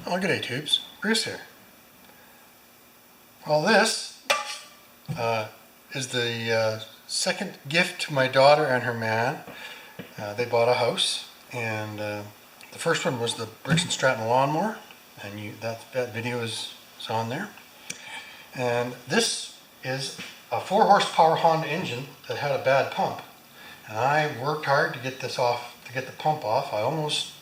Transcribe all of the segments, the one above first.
Oh, good day, tubes. Bruce here. Well, this is the second gift to my daughter and her man. They bought a house, and the first one was the Briggs & Stratton lawnmower, and that video is on there. And this is a 4-horsepower Honda engine that had a bad pump, and I worked hard to get this off, to get the pump off. I almost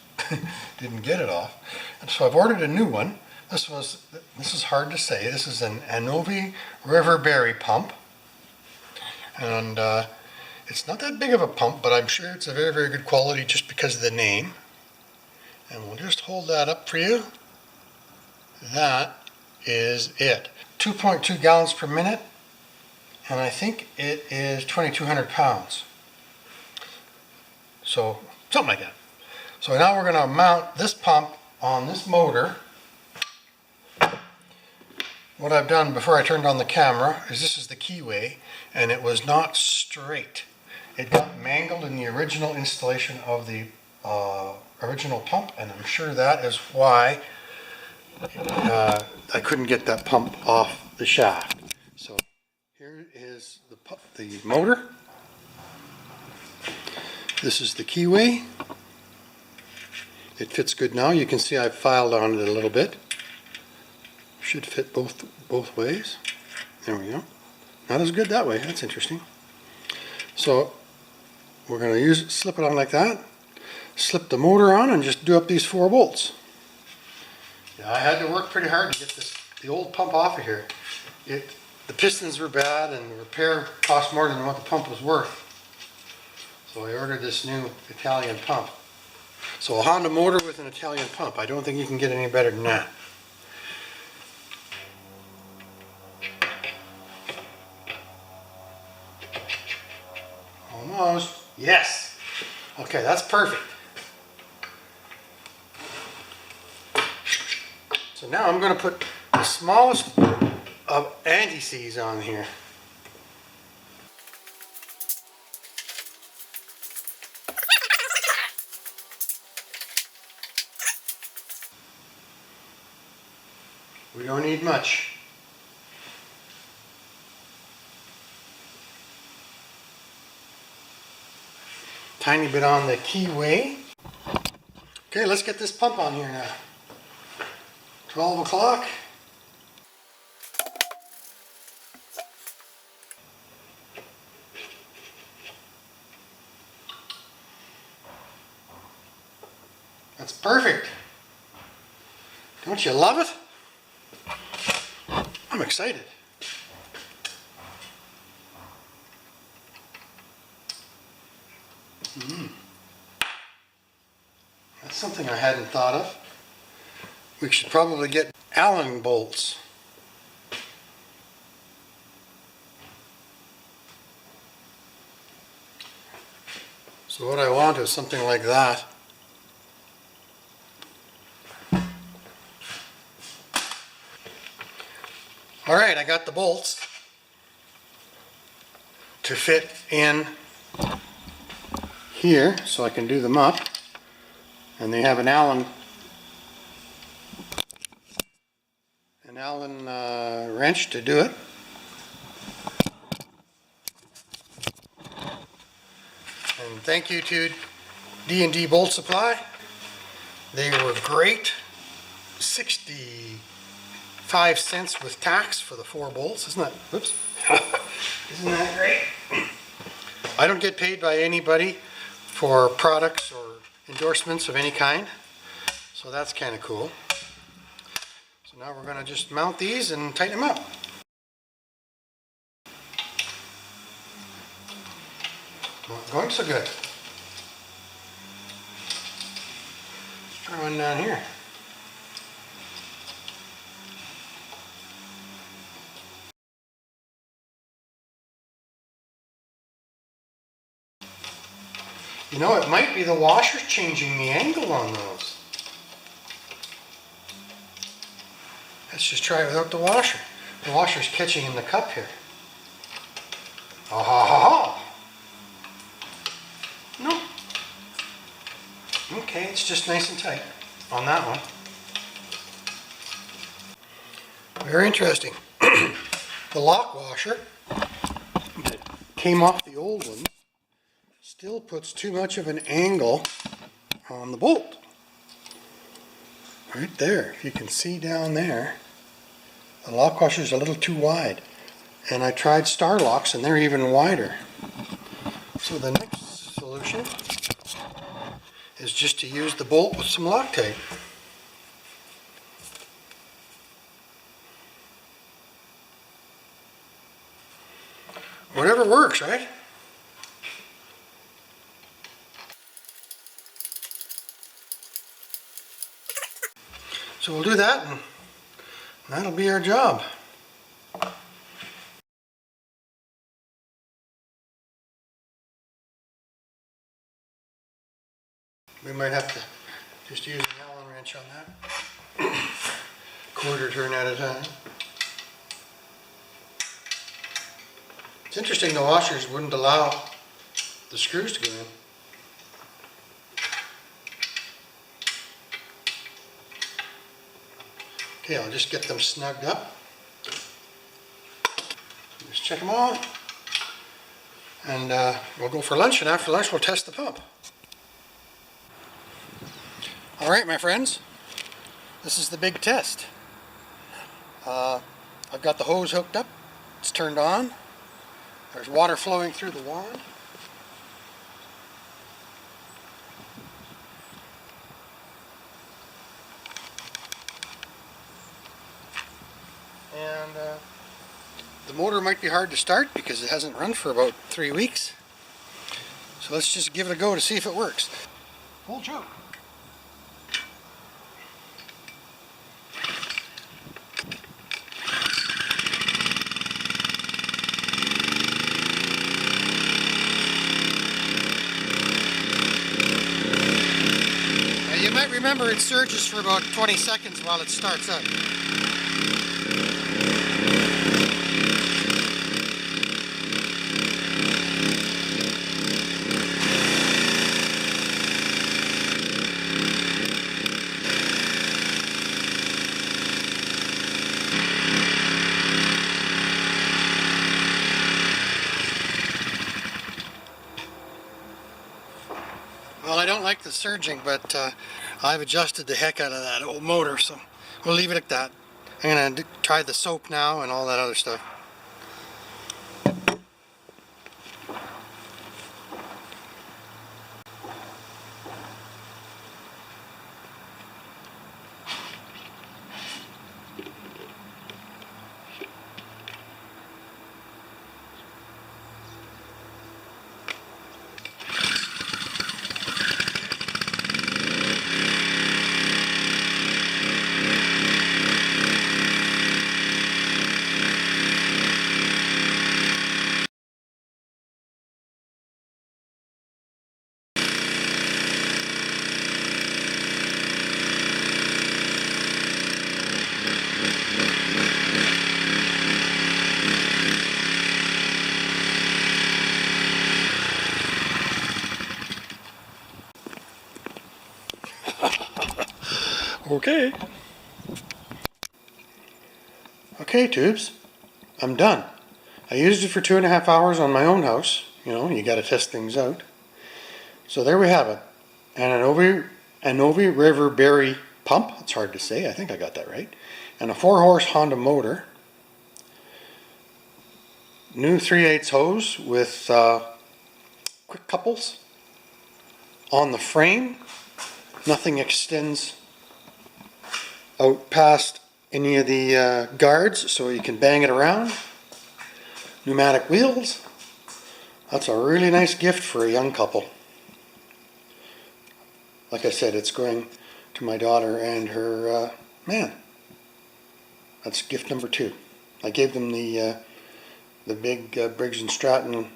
didn't get it off, and so I've ordered a new one. This is hard to say. This is an Anovi Riverberry pump, and it's not that big of a pump, but I'm sure it's a very, very good quality just because of the name. And we'll just hold that up for you. That is it. 2.2 gallons per minute, and I think it is 2,200 pounds. So something like that. So now we're going to mount this pump on this motor. What I've done before I turned on the camera is this is the keyway, and it was not straight. It got mangled in the original installation of the original pump, and I'm sure that is why I couldn't get that pump off the shaft. So here is the motor. This is the keyway. It fits good now. You can see I've filed on it a little bit. Should fit both ways. There we go. Not as good that way. That's interesting. So we're going to slip it on like that. Slip the motor on and just do up these 4 bolts. Yeah, I had to work pretty hard to get the old pump off of here. The pistons were bad, and the repair cost more than what the pump was worth. So I ordered this new Italian pump. So a Honda motor with an Italian pump. I don't think you can get any better than that. Almost. Yes. Okay, that's perfect. So now I'm going to put the smallest of anti-seize on here. We don't need much. Tiny bit on the keyway. Okay, let's get this pump on here now. 12 o'clock. That's perfect. Don't you love it? I'm excited. That's something I hadn't thought of. We should probably get Allen bolts. So what I want is something like that. Alright, I got the bolts to fit in here so I can do them up, and they have an Allen wrench to do it. And thank you to D&D Bolt Supply. They were great. 65 cents with tax for the 4 bolts. Isn't that, whoops. Isn't that great? I don't get paid by anybody for products or endorsements of any kind, so that's kind of cool. So now we're going to just mount these and tighten them up. Not going so good. Try one down here. You know, it might be the washer changing the angle on those. Let's just try it without the washer. The washer's catching in the cup here. Ah ha ha ha! No. Okay, it's just nice and tight on that one. Very interesting. The lock washer that came off the old one still puts too much of an angle on the bolt. Right there, if you can see down there, the lock washer is a little too wide. And I tried star locks and they're even wider. So the next solution is just to use the bolt with some Loctite. Whatever works, right? So we'll do that and that'll be our job. We might have to just use an Allen wrench on that. Quarter turn at a time. It's interesting the washers wouldn't allow the screws to go in. Okay, I'll just get them snugged up. Just check them all. And we'll go for lunch, and after lunch we'll test the pump. All right, my friends, this is the big test. I've got the hose hooked up. It's turned on. There's water flowing through the wand. And the motor might be hard to start because it hasn't run for about 3 weeks. So let's just give it a go to see if it works. Full choke. You might remember it surges for about 20 seconds while it starts up. Well, I don't like the surging, but I've adjusted the heck out of that old motor, so we'll leave it at that. I'm going to try the soap now and all that other stuff. Okay. Okay, tubes. I'm done. I used it for 2.5 hours on my own house. You know, you got to test things out. So there we have it. And an Anovi River Berry pump. It's hard to say. I think I got that right. And a 4-horse Honda motor. New 3/8 hose with quick couples. On the frame, nothing extends out past any of the guards, so you can bang it around. Pneumatic wheels. That's a really nice gift for a young couple. Like I said, it's going to my daughter and her man. That's gift number 2. I gave them the big Briggs & Stratton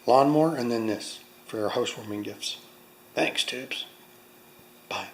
lawnmower and then this for our housewarming gifts. Thanks, tubes. Bye.